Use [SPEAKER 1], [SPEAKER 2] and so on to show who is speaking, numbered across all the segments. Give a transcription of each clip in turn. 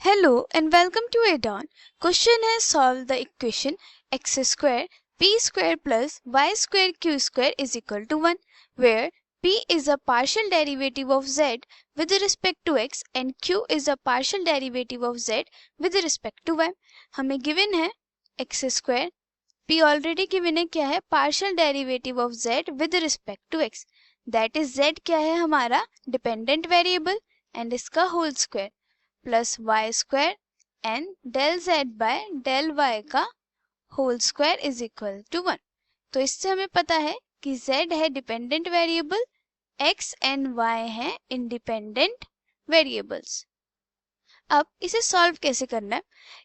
[SPEAKER 1] Hello and welcome to Adon. Question है solve the equation x square p square plus y square q square is equal to 1 where p is a partial derivative of z with respect to x and q is a partial derivative of z with respect to y. हमें given है x square, p already given है क्या है partial derivative of z with respect to x, that is z क्या है हमारा dependent variable and इसका whole square plus y square and del z by del y का whole square is equal to 1। तो इससे हमें पता है कि z है dependent variable, x and y है इंडिपेंडेंट वेरिएबल्स। अब इसे सॉल्व कैसे करना है?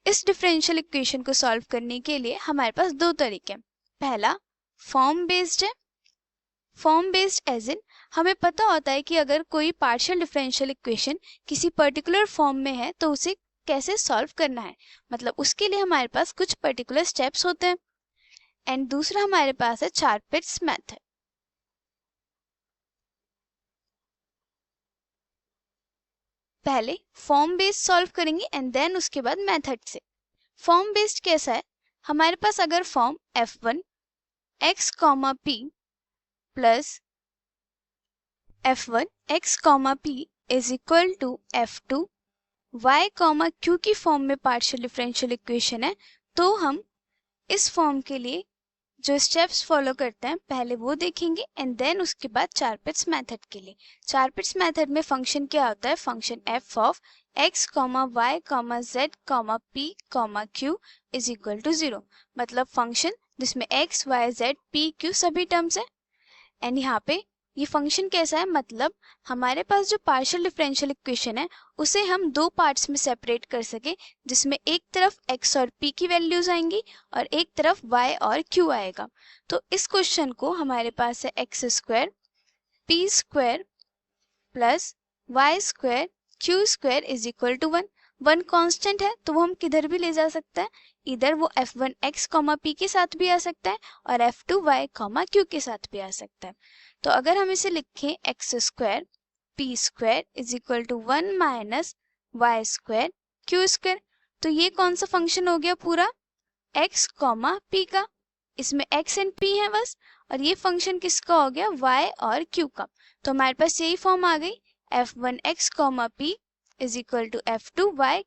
[SPEAKER 1] इस डिफरेंशियल इक्वेशन को सॉल्व करने के लिए हमारे पास दो तरीके हैं। पहला फॉर्म बेस्ड है। फॉर्म बेस्ड एज इन हमें पता होता है कि अगर कोई पार्शियल डिफरेंशियल इक्वेशन किसी पर्टिकुलर फॉर्म में है तो उसे कैसे सॉल्व करना है, मतलब उसके लिए हमारे पास कुछ पर्टिकुलर स्टेप्स होते हैं। एंड दूसरा हमारे पास है चार-पिट्स मेथड। पहले फॉर्म बेस्ड सॉल्व करेंगे एंड देन उसके बाद मेथड से। फॉर्म बेस्ड कैसा है? हमारे पास अगर form f1 x p plus f1 x p is equal to f2 y q की फॉर्म में पार्शियल डिफरेंशियल इक्वेशन है, तो हम इस फॉर्म के लिए जो स्टेप्स फॉलो करते हैं पहले वो देखेंगे एंड देन उसके बाद चार-पिट्स मेथड के लिए। चार-पिट्स मेथड में फंक्शन क्या होता है? Function f of x, y, z, p, q is equal to 0, मतलब फंक्शन जिसमें x, y, z, p, q सभी टर्म्स है। एंड यहाँ पे ये फंक्शन कैसा है? मतलब हमारे पास जो पार्शियल डिफरेंशियल इक्वेशन है उसे हम दो पार्ट्स में सेपरेट कर सके, जिसमें एक तरफ x और p की वैल्यूज आएंगी और एक तरफ y और q आएगा। तो इस क्वेश्चन को हमारे पास है x square p square plus y square q square is equal to 1। 1 constant है तो वो हम किधर भी ले जा सकते हैं, इधर वो f1 x p के साथ भी आ सकता है और f2 y q के साथ भी आ सकता है। तो अगर हम इसे लिखें x square p square is equal to 1 minus y square q square, तो ये कौन सा फंक्शन हो गया? पूरा x p का। इसमें x एंड p है बस, और ये फंक्शन किसका हो गया? y और q का। तो हमारे पास यही फॉर्म आ गई f1 x p is equal to f2 y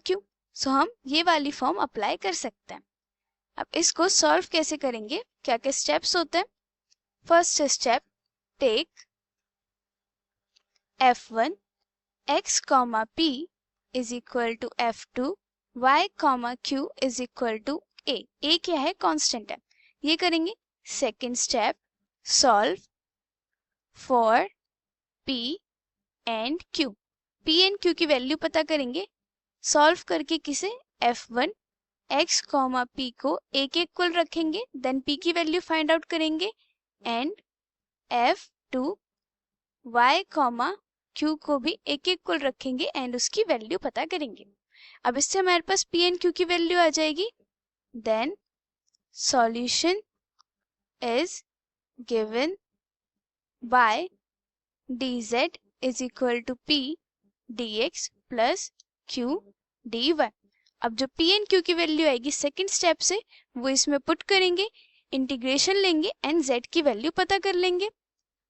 [SPEAKER 1] q। सो हम ये वाली फॉर्म अप्लाई कर सकते हैं। अब इसको सॉल्व कैसे करेंगे, क्या क्या स्टेप्स होते हैं? First step, take f1 x p is equal to f2 y q is equal to a क्या है? कांस्टेंट है, ये करेंगे। Second step, solve for p and q। p and q की वैल्यू पता करेंगे सॉल्व करके। किसे? f1 x p को a के इक्वल रखेंगे, देन p की वैल्यू फाइंड आउट करेंगे एंड f2 y q को भी a के इक्वल रखेंगे एंड उसकी वैल्यू पता करेंगे। अब इससे हमारे पास p एंड q की वैल्यू आ जाएगी। Then solution is given by dz is equal to p dx plus q dy। अब जो p एंड q की वैल्यू आएगी सेकंड स्टेप से वो इसमें पुट करेंगे, इंटीग्रेशन लेंगे एंड z की वैल्यू पता कर लेंगे।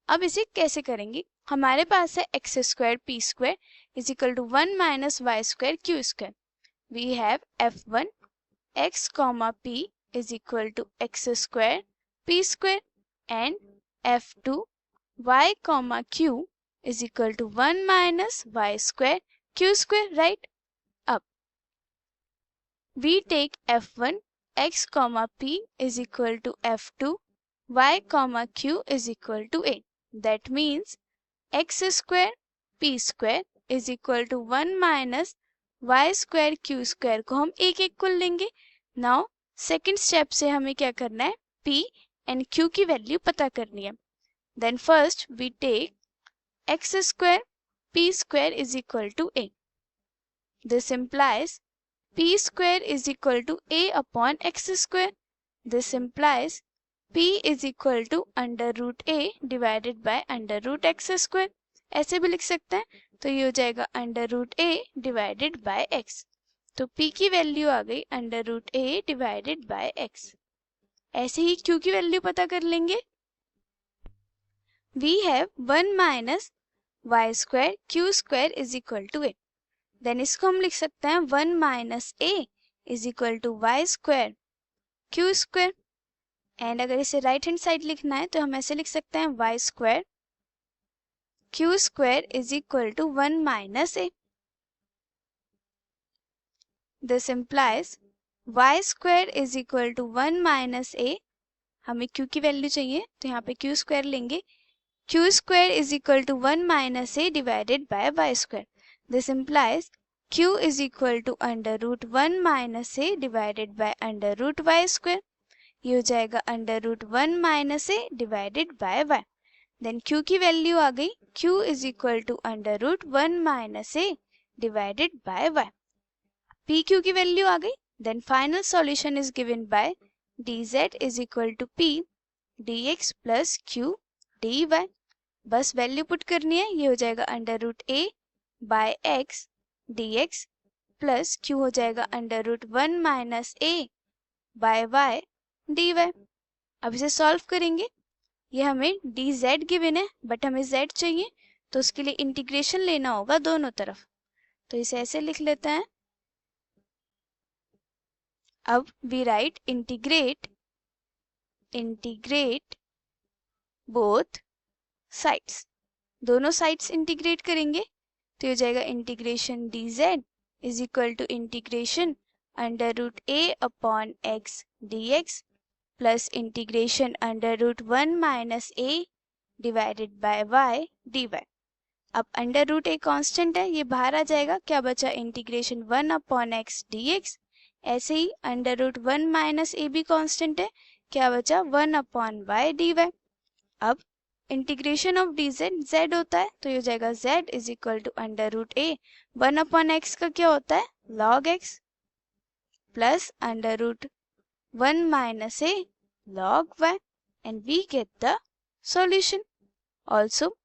[SPEAKER 1] अब इसे कैसे करेंगे? हमारे पास है x square p square is equal to 1 minus y square q square. We have f1 x p is equal to x square p square and f2 y q is equal to 1 minus y square q square, right? अब we take f1 x p is equal to f2 y q is equal to a. That means x square p square is equal to 1 minus y square q square को हम a के equal लेंगे। Now second step से हमें क्या करना है? p and q की वैल्यू पता करनी है। Then first we take x square p square is equal to a. This implies p square is equal to a upon x square. This implies p is equal to under root a divided by under root x square. ऐसे भी लिख सकते हैं। तो ये हो जाएगा under root a divided by x. तो p की वैल्यू आ गई under root a divided by x. ऐसे ही q की वैल्यू पता कर लेंगे। We have 1 minus y square q square is equal to a. Then इसको हम लिख सकते हैं 1 minus a is equal to y square q square. And अगर इसे राइट हैंड साइड लिखना है तो हम ऐसे लिख सकते हैं y square q square is equal to 1 minus a. This implies y square is equal to 1 minus a. हमें q की वैल्यू चाहिए तो यहाँ पे क्यू स्क्वायर लेंगे। Q square is equal to 1 minus a divided by y square. This implies q is equal to under root 1 minus a divided by under root y square. ये हो जाएगा under root 1 minus a divided by y. Then q की value आ गई q is equal to under root 1 minus a divided by y. P q की value आ गई। Then final solution is given by dz is equal to p dx plus q dy। बस value put करनी है। ये हो जाएगा under root a by x dx plus q हो जाएगा under root 1 minus a by y dy। अब इसे सॉल्व करेंगे। ये हमें dz गिवन है बट हमें z चाहिए तो उसके लिए इंटीग्रेशन लेना होगा दोनों तरफ। तो इसे ऐसे लिख लेते हैं। अब we write integrate both sides. दोनों साइड्स इंटीग्रेट करेंगे तो हो जाएगा integration dz is equal to integration under root a upon x dx plus integration under root 1 minus a divided by y dy। अब अंडर रूट a कांस्टेंट है, ये बाहर आ जाएगा। क्या बचा इंटीग्रेशन 1 अपॉन x dx। ऐसे ही अंडर रूट 1 माइनस ए भी कांस्टेंट है। क्या बचा 1 अपॉन वाई डी वाई। अब इंटीग्रेशन ऑफ डी जेड होता है तो ये हो जाएगा z is equal to under root a 1 upon x का क्या होता है log x plus under root 1 minus a log y and we get the solution. Also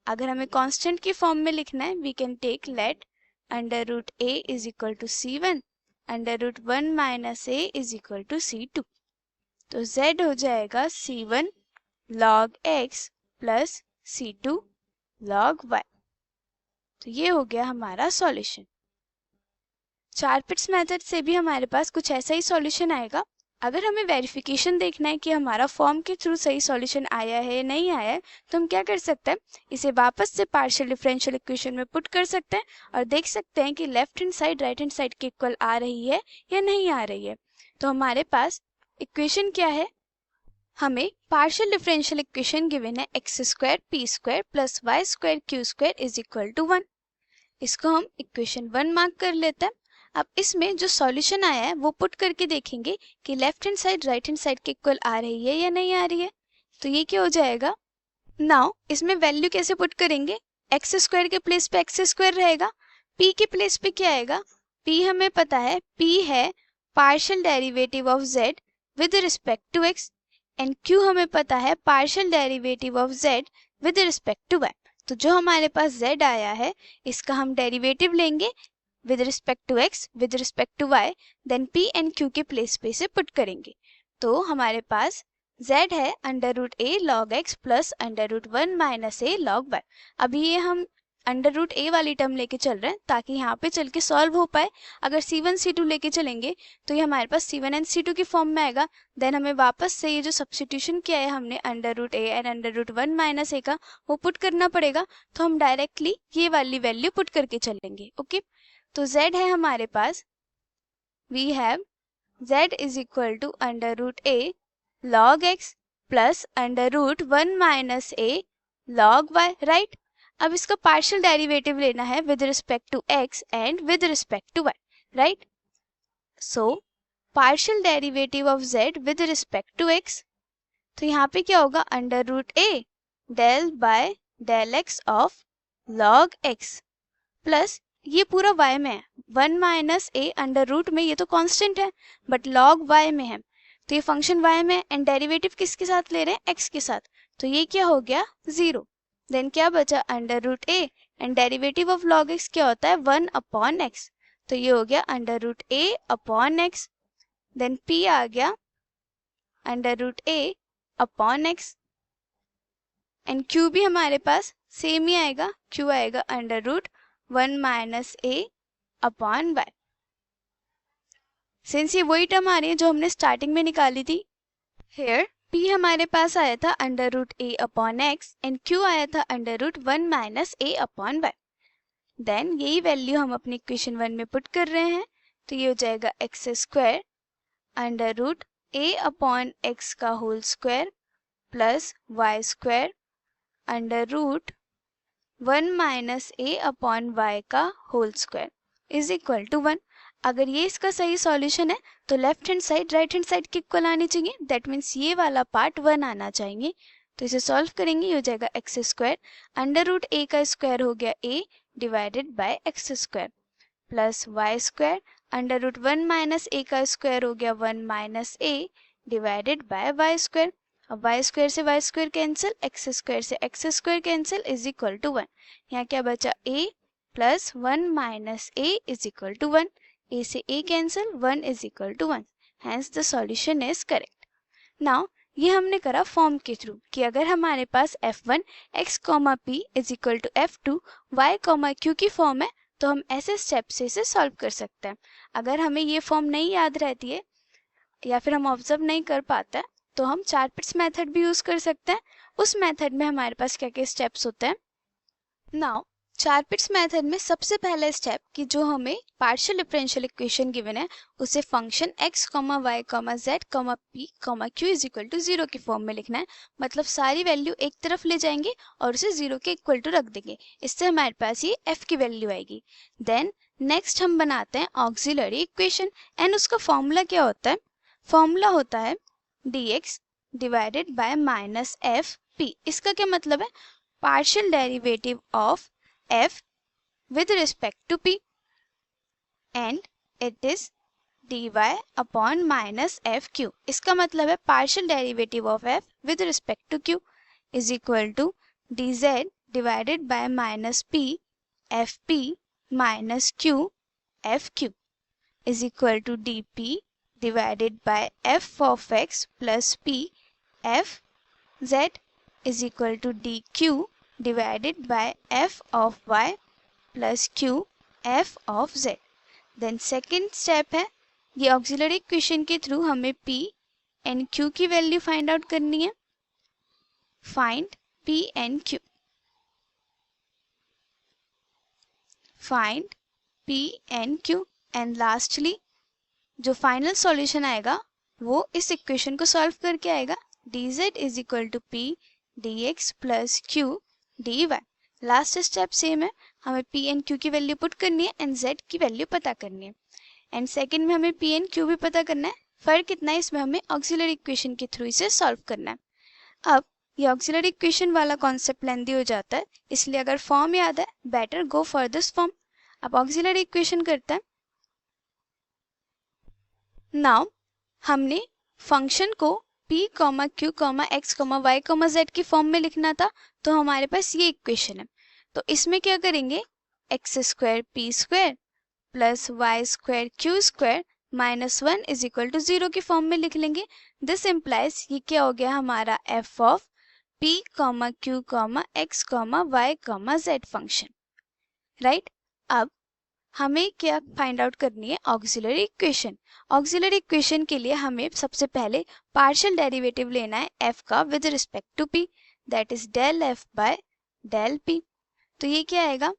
[SPEAKER 1] अगर हमें कांस्टेंट की फॉर्म में लिखना है we can take let under root a is equal to c1 under root 1 minus a is equal to c2। तो z हो जाएगा c1 log x plus c2 log y। तो ये हो गया हमारा सॉल्यूशन। चारपिट्स मेथड से भी हमारे पास कुछ ऐसा ही सॉल्यूशन आएगा। अगर हमें वेरिफिकेशन देखना है कि हमारा फॉर्म के थ्रू सही सॉल्यूशन आया है या नहीं आया है तो हम क्या कर सकते हैं, इसे वापस से पार्शियल डिफरेंशियल इक्वेशन में पुट कर सकते हैं और देख सकते हैं कि left hand side right hand side के इक्वल आ रही है या नहीं आ रही है। तो हमारे पास इक्वेशन क्या है, हमें पार्शियल डिफरेंशियल इक्वेशन गिवन है x square p square plus y square q square is equal to 1। इसको हम इक्वेशन 1 मार्क कर लेते हैं। अब इसमें जो सॉल्यूशन आया है वो पुट करके देखेंगे कि left hand side right hand side के इक्वल आ रही है या नहीं आ रही है। तो ये क्या हो जाएगा, नाउ इसमें वैल्यू कैसे पुट करेंगे, एक्स स्क्वायर के प्लेस पे एक्स स्क्वायर रहेगा, p के प्लेस पे क्या आएगा, p हमें पता है p है partial derivative of z with respect to x and q हमें पता है partial derivative of z with respect to y। तो जो हमारे पास z आया है इसका हम डेरिवेटिव लेंगे with respect to x with respect to y then p and q के प्लेस पे से पुट करेंगे। तो हमारे पास z है under root a log x plus under root 1 minus a log y। अभी ये हम अंडर रूट a वाली टर्म लेके चल रहे हैं ताकि यहाँ पे चल के सॉल्व हो पाए। अगर c1 c2 लेके चलेंगे तो ये हमारे पास c1 एंड c2 की फॉर्म में आएगा। देन हमें वापस से ये जो सब्स्टिट्यूशन किया है हमने under root a and under root 1 minus a का वो पुट करना पड़ेगा। तो हम डायरेक्टली ये वाली वैल्यू पुट करके चलेंगे। ओके तो z है हमारे पास, we have z is equal to under root a log x plus under root 1 minus a log y right. अब इसका पार्शियल डेरिवेटिव लेना है with respect to x and with respect to y right. So partial derivative of z with respect to x, तो यहाँ पे क्या होगा under root a del by del x of log x plus ये पूरा y में है 1 minus a under root में, ये तो कांस्टेंट है बट log y में है तो ये फंक्शन y में एंड डेरिवेटिव किसके साथ ले रहे हैं x के साथ। तो ये क्या हो गया 0। देन क्या बचा under root a and derivative of log x क्या होता है 1/x, तो ये हो गया √a/x, देन p आ गया √a/x, एंड q भी हमारे पास सेम ही आएगा, q आएगा √1 - a/y। सिंस ये वही टर्म आ रही है जो हमने स्टार्टिंग में निकाली थी, हेयर p हमारे पास आया था √a/x एंड q आया था √1 - a/y। देन यही वैल्यू हम अपनी इक्वेशन 1 में पुट कर रहे हैं, तो ये हो जाएगा x² √a/x का whole square plus y² √1 - a/y का whole square is equal to 1। अगर ये इसका सही सॉल्यूशन है तो left hand side right hand side के इक्वल आनी चाहिए, दैट मीन्स ये वाला पार्ट 1 आना चाहिए। तो इसे सॉल्व करेंगे, ये हो जाएगा x² √a का स्क्वायर हो गया a divided bye x² plus y² √1 - a का स्क्वायर हो गया 1 - a डिवाइडेड बाय y²। अब y² से y² कैंसिल, x² से x² cancel is equal to 1। यहाँ क्या बचा a plus 1 - a is equal to 1। a से a cancel, 1 is equal to 1, hence the solution is correct. Now ये हमने करा फॉर्म के थ्रू कि अगर हमारे पास f1 x, p is equal to f2 y, q की फॉर्म है तो हम ऐसे स्टेप से इसे सॉल्व कर सकते हैं। अगर हमें ये फॉर्म नहीं याद रहती है या फिर हम ऑब्जर्व नहीं कर पाते हैं तो हम 4 पिट्स मेथड भी यूज कर सकते हैं। उस मेथड में हमारे पास क्या क्या स्टेप्स होते हैं। नाउ 4 पिट्स मेथड में सबसे पहला स्टेप कि जो हमें पार्शियल डिफरेंशियल इक्वेशन गिवन है उसे function x, y, z, p, q is equal to 0 की फॉर्म में लिखना है। मतलब सारी वैल्यू एक तरफ ले जाएंगे और उसे 0 के इक्वल टू रख देंगे, इससे हमारे पास ये f की वैल्यू आएगी। देन नेक्स्ट हम बनाते हैं ऑक्सिलरी इक्वेशन एंड उसका फॉर्मूला क्या होता है, फॉर्मूला होता है dx divided by minus f P. इसका क्या मतलब है, partial derivative of f with respect to p and it is dy upon minus fq। इसका मतलब है partial derivative of f with respect to q is equal to dz divided by minus p fp minus q fq is equal to dp divided by f of x plus p f z is equal to dq divided by f of y plus q f of z। Then second step है, ये auxiliary equation के through हमें p and q की value find out करनी है। Find p and q, find p and q and lastly जो final solution आएगा वो इस इक्वेशन को सॉल्व करके आएगा, dz is equal to p dx plus q dy। Last step same है, हमें p एंड q की वैल्यू पुट करनी है एंड z की वैल्यू पता करनी है। एंड सेकंड में हमें p एंड q भी पता करना है, फर्क इतना है इसमें हमें ऑक्सिलरी इक्वेशन के थ्रू इसे सॉल्व करना है। अब ये ऑक्सिलरी इक्वेशन वाला कॉन्सेप्ट लेंदी हो जाता है, इसलिए अगर फॉर्म याद है better go for this form. अब ऑक्सिलरी इक्वेशन करते हैं। नाउ हमने फंक्शन को p, q, x, y, z की फॉर्म में लिखना था, तो हमारे पास ये इक्वेशन है। तो इसमें क्या करेंगे, x² p² plus y² q² minus 1 is equal to 0 की फॉर्म में लिख लेंगे। दिस इम्प्लाइज ये क्या हो गया हमारा f of p, q, x, y, z function, right. अब हमें क्या फाइंड आउट करनी है, ऑक्सिलरी इक्वेशन। ऑक्सिलरी इक्वेशन के लिए हमें सबसे पहले पार्शियल डेरिवेटिव लेना है f का with respect to p, that is del f by del p। तो ये क्या आएगा,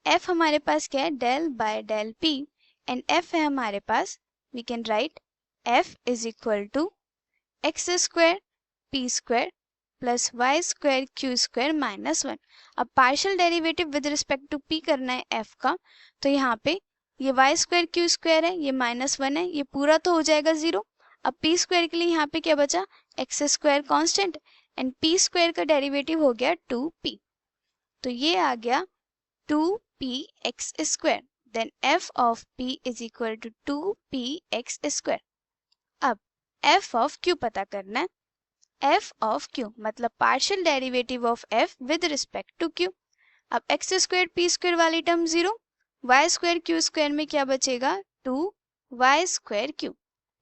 [SPEAKER 1] f हमारे पास क्या है del by del p and f है हमारे पास, we can write f is equal to x² p² plus y² q² minus 1। अब partial derivative with respect to p करना है f का, तो यहाँ पे ये y² q² है, ये माइनस 1 है, ये पूरा तो हो जाएगा 0। अब p² के लिए यहाँ पे क्या बचा, x² कांस्टेंट एंड p² का डेरिवेटिव हो गया 2p, तो ये आ गया 2px²। Then f of p is equal to 2px²। अब f of q पता करना है, f of q मतलब partial derivative of f with respect to q। अब एक्स स्क्वायर पी स्क्वायर वाली term 0, y square q square में क्या बचेगा 2 y square q.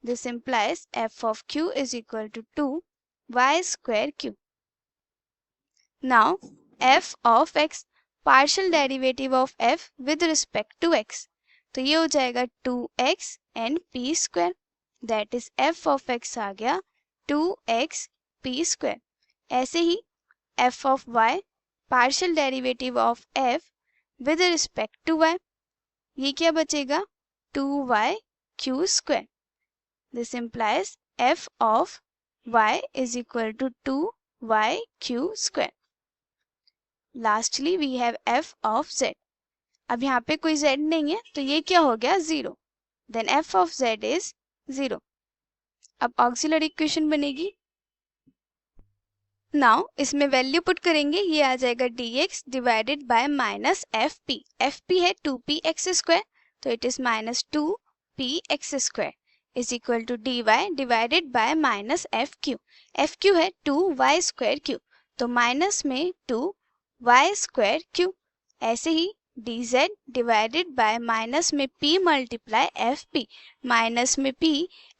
[SPEAKER 1] This implies f of q is equal to 2 y square q. Now f of x, partial derivative of f with respect to x, तो ये हो जाएगा 2x and p square, that is f of x आ गया 2x p square. ऐसे ही f of y, partial derivative of f with respect to y, ये क्या बचेगा 2y q square. This implies f of y is equal to 2y q square. Lastly we have f of z। अब यहाँ पे कोई z नहीं है तो ये क्या हो गया 0, then f of z is 0। अब ऑक्सिलरी इक्वेशन बनेगी। नाउ इसमें वैल्यू पुट करेंगे, ये आ जाएगा dx divided by minus f p. F p है 2p एक्स स्क्वायर, तो it is minus 2p x square is equal to dy divided by minus f q. F q है 2y square q, तो minus में 2y square Q. ऐसे ही dz divided by minus में p multiply F P, minus में p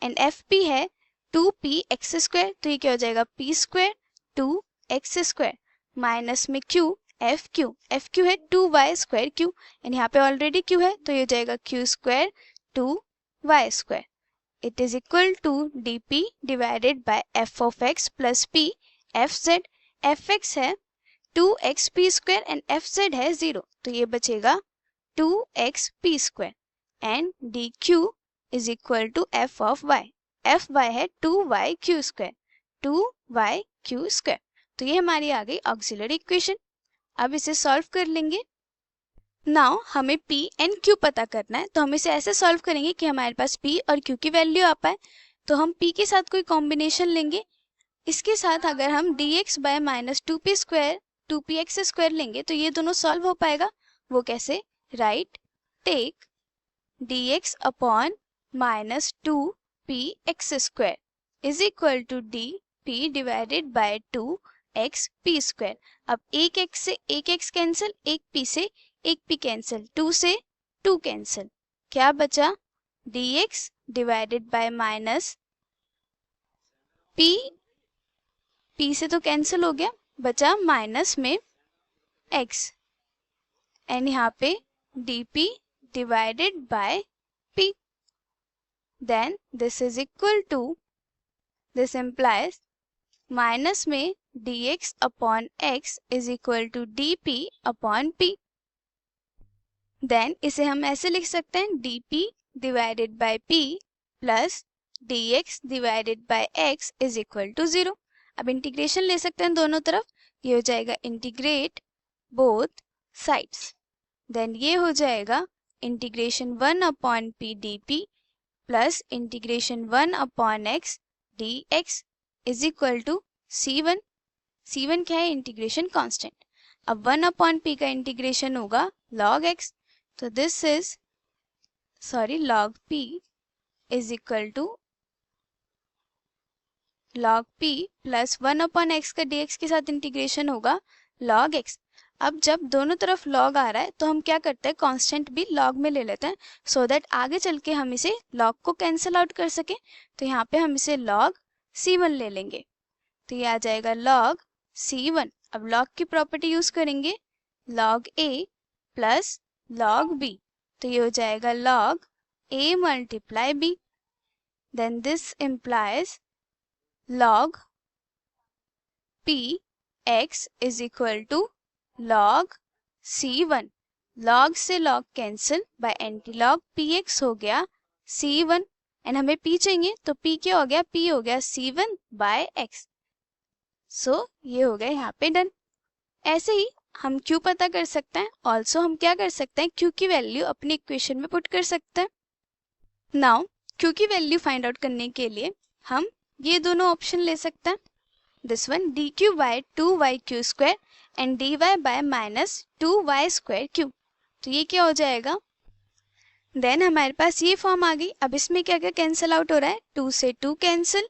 [SPEAKER 1] and F p है 2p x square, तो ये क्या हो जाएगा p square 2x square minus में q एफ क्यू है 2y स्क्वायर क्यू एंड यहाँ पे ऑलरेडी q है तो ये हो जाएगा q square 2y square. It is equal to dp divided by f of x plus p f z. F x है 2xp square and F Z है 0, तो ये बचेगा 2xp square and dq is equal to f of y। F y है 2y q square 2y q square, तो ये हमारी आ गई ऑक्सिलरी इक्वेशन। अब इसे सॉल्व कर लेंगे। नाउ हमें p एंड q पता करना है, तो हम इसे ऐसे सॉल्व करेंगे कि हमारे पास p और q की वैल्यू आ पाए। तो हम p के साथ कोई कॉम्बिनेशन लेंगे, इसके साथ अगर हम dx by minus 2p square 2p x square लेंगे तो ये दोनों सॉल्व हो पाएगा। वो कैसे, right take dx upon minus 2p x square is equal to dp divided by 2xp square. अब एक x से एक x कैंसिल, एक p से एक p कैंसिल, 2 से 2 कैंसिल, क्या बचा dx divided by minus p से तो कैंसिल हो गया, बचा माइनस में x एंड यहाँ पे dp divided by p, then this is equal to, this implies minus में dx upon x is equal to dp upon p। Then इसे हम ऐसे लिख सकते हैं dp divided by p plus dx divided by x is equal to 0। अब integration ले सकते हैं दोनों तरफ, ये हो जाएगा इंटीग्रेट बोथ साइड्स, देन ये हो जाएगा integration 1 upon p dp plus integration 1 upon x dx is equal to c1। c1 क्या है, इंटीग्रेशन कांस्टेंट। अब 1 अपॉन p का इंटीग्रेशन होगा log x, तो this is log p is equal to log p plus 1 upon x का dx के साथ integration होगा log x। अब जब दोनों तरफ log आ रहा है तो हम क्या करते हैं, कांस्टेंट भी log में ले लेते हैं सो दैट आगे चल के हम इसे log को कैंसिल आउट कर सकें। तो यहाँ पे हम इसे log c1 ले लेंगे, तो ये आ जाएगा log c1। अब log की प्रॉपर्टी यूज करेंगे, log a plus log b, तो ये हो जाएगा log a multiply b, then this implies log p x is equal to log c1। log से log cancel by anti log px हो गया c1 एंड हमें p चाहिए तो p क्या हो गया, p हो गया c1 बाय x। सो ये हो गया यहाँ पे डन। ऐसे ही हम q पता कर सकते हैं, ऑल्सो हम क्या कर सकते हैं, q की वैल्यू अपनी इक्वेशन में पुट कर सकते हैं। नाउ q की वैल्यू फाइंड आउट करने के लिए हम ये दोनों ऑप्शन ले सकते हैं, this one dq by 2y q square and dy by minus 2y square q, तो ये क्या हो जाएगा, देन हमारे पास ये फॉर्म आ गई। अब इसमें क्या क्या कैंसिल आउट हो रहा है, 2 से 2 कैंसिल,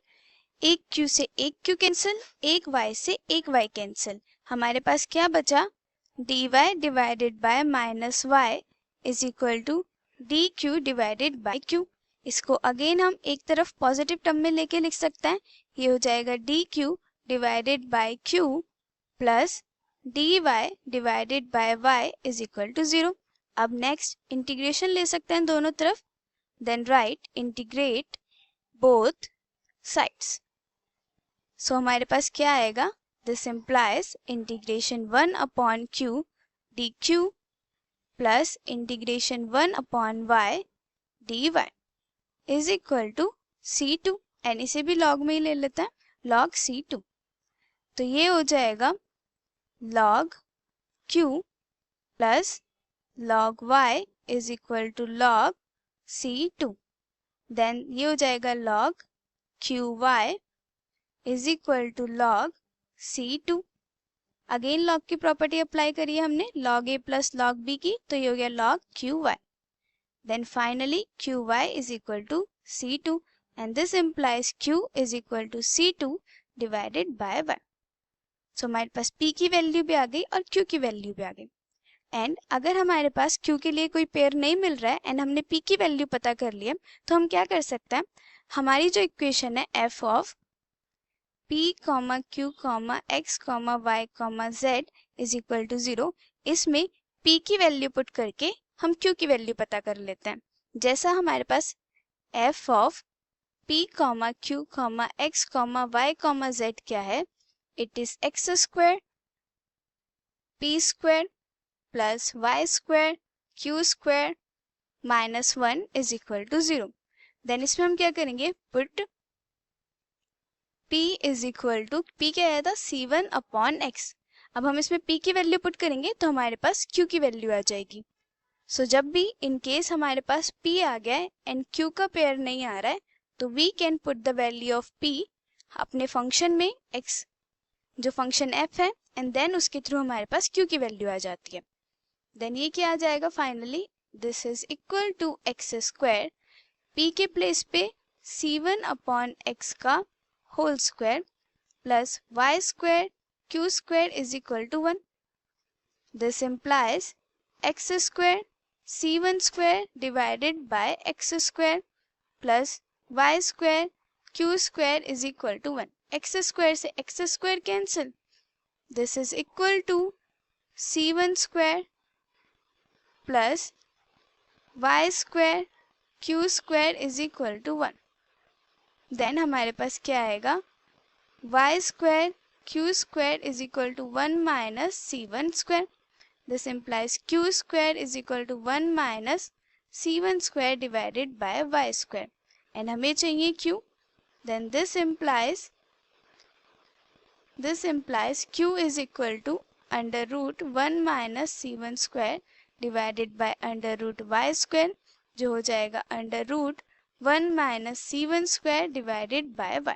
[SPEAKER 1] एक q से एक q कैंसिल, एक y से एक y कैंसिल, हमारे पास क्या बचा dy divided by minus y is equal to d q divided by q. इसको अगेन हम एक तरफ पॉजिटिव टर्म में लेके लिख सकते हैं। ये हो जाएगा d q divided by q plus d y divided by y is equal to 0। अब नेक्स्ट इंटीग्रेशन ले सकते हैं दोनों तरफ। Then right integrate both sides. So हमारे पास क्या आएगा, this implies integration 1 upon q d q plus integration 1 upon y d y is equal to C2। And इसे भी लॉग में ही ले लेते हैं, लॉग C2। तो ये हो जाएगा log q plus log y is equal to log C2। देन ये हो जाएगा log qy is equal to log C2। Again log की प्रॉपर्टी अप्लाई करी है हमने, log a plus log b की, तो ये हो गया log qy। Then finally qy is equal to C2 and this implies q is equal to C2 divided by y। So हमारे पास p की वैल्यू भी आ गई और q की वैल्यू भी आ गई। एंड अगर हमारे पास q के लिए कोई पेयर नहीं मिल रहा है एंड हमने p की वैल्यू पता कर लिया, तो हम क्या कर सकते हैं, हमारी जो इक्वेशन है f of p, q, x, y, z is equal to 0, इसमें p की वैल्यू पुट करके हम q की वैल्यू पता कर लेते हैं। जैसा हमारे पास f of p, q, x, y, z क्या है, it is x square p square plus y square q square minus 1 is equal to 0। Then इसमें हम क्या करेंगे, put p is equal to, p क्या आया था, c1 अपॉन x। अब हम इसमें p की वैल्यू पुट करेंगे तो हमारे पास q की वैल्यू आ जाएगी। सो जब भी इन केस हमारे पास p आ गया है एंड q का पेयर नहीं आ रहा है, तो we can put the value of p अपने फंक्शन में, x जो फंक्शन f है, एंड देन उसके थ्रू हमारे पास q की वैल्यू आ जाती है। देन ये क्या आ जाएगा finally, this is equal to x square, p के प्लेस पे c1 अपॉन x का whole square plus y square q square is equal to 1। This implies x square c1 square divided by x square plus y square q square is equal to 1। x square से x square cancel, this is equal to c1 square plus y square q square is equal to 1। Then हमारे पास क्या आएगा, y square q square is equal to 1 minus c1 square. This implies q square is equal to 1 minus c1 square divided by y square, and हमें चाहिए q। Then this implies q is equal to under root 1 minus c1 square divided by under root y square, जो हो जाएगा under root 1 minus c1 square divided by y।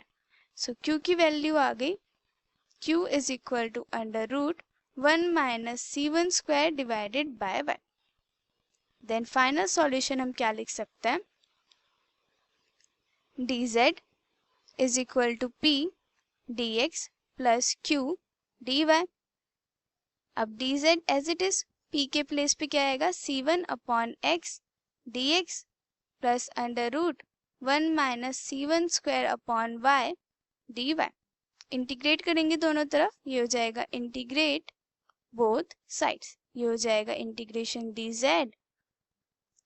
[SPEAKER 1] So q की value आ गई, q is equal to under root 1 minus c1 square divided by y। Then final solution हम क्या लिख सकते हैं, dz is equal to p dx plus q dy। अब dz as it is, p के प्लेस पे क्या आएगा, c1 upon x dx plus under root 1 minus c1 square upon y dy। Integrate करेंगे दोनों तरफ, ये हो जाएगा इंटीग्रेट बोथ साइड्स, ये हो जाएगा integration dz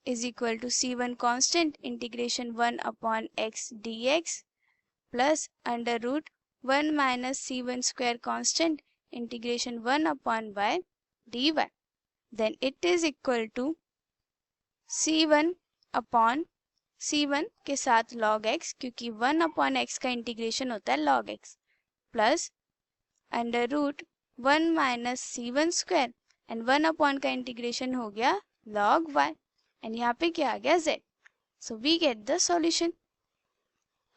[SPEAKER 1] is equal to c1 constant integration 1 upon x dx plus under root 1 minus c1 square constant integration 1 upon y dy। Then it is equal to c1 upon c1 के साथ log x, क्योंकि 1 upon x का integration होता है log x, plus under root 1 minus c1 square and 1 upon का integration हो गया log y, and यहाँ पे क्या आ गया z। So we get the solution.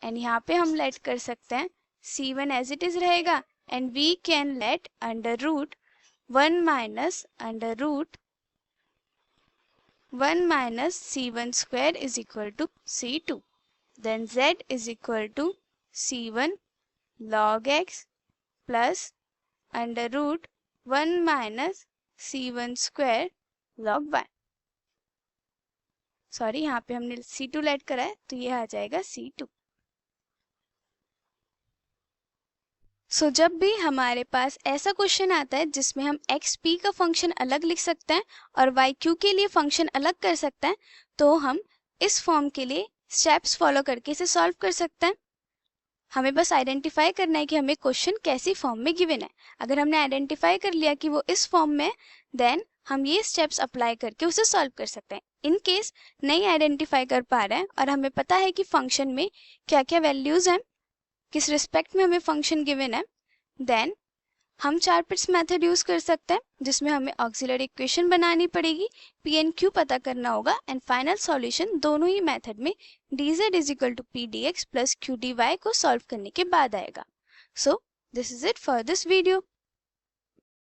[SPEAKER 1] And यहाँ पे हम लेट कर सकते हैं c1 एज इट इज रहेगा, and we can let under root 1 minus under root 1 minus c1 square is equal to c2. Then z is equal to c1 log x plus under root 1 minus c1 square log y। Sorry, यहाँ पे हमने c2 late करा है तो ये आ जाएगा c2। सो जब भी हमारे पास ऐसा क्वेश्चन आता है जिसमें हम एक्स पी का फंक्शन अलग लिख सकते हैं और वाई क्यू के लिए फंक्शन अलग कर सकते हैं, तो हम इस फॉर्म के लिए स्टेप्स फॉलो करके इसे सॉल्व कर सकते हैं। हमें बस आइडेंटिफाई करना है कि हमें क्वेश्चन कैसी फॉर्म में गिवन है। अगर हमने आइडेंटिफाई कर लिया कि वो इस फॉर्म में है, देन हम ये स्टेप्स अप्लाई करके उसे सॉल्व कर सकते हैं। इन केस नहीं आइडेंटिफाई कर पा रहे हैं और हमें पता है कि फंक्शन में क्या क्या वैल्यूज हैं, किस रिस्पेक्ट में हमें फंक्शन गिवन है, देन हम 4 पिट्स मेथड यूज कर सकते हैं जिसमें हमें ऑक्सिलरी इक्वेशन बनानी पड़ेगी, पी एंड क्यू पता करना होगा एंड फाइनल सॉल्यूशन दोनों ही मेथड में dz is equal to p d x plus q d y को सॉल्व करने के बाद आएगा। So this is it for this video.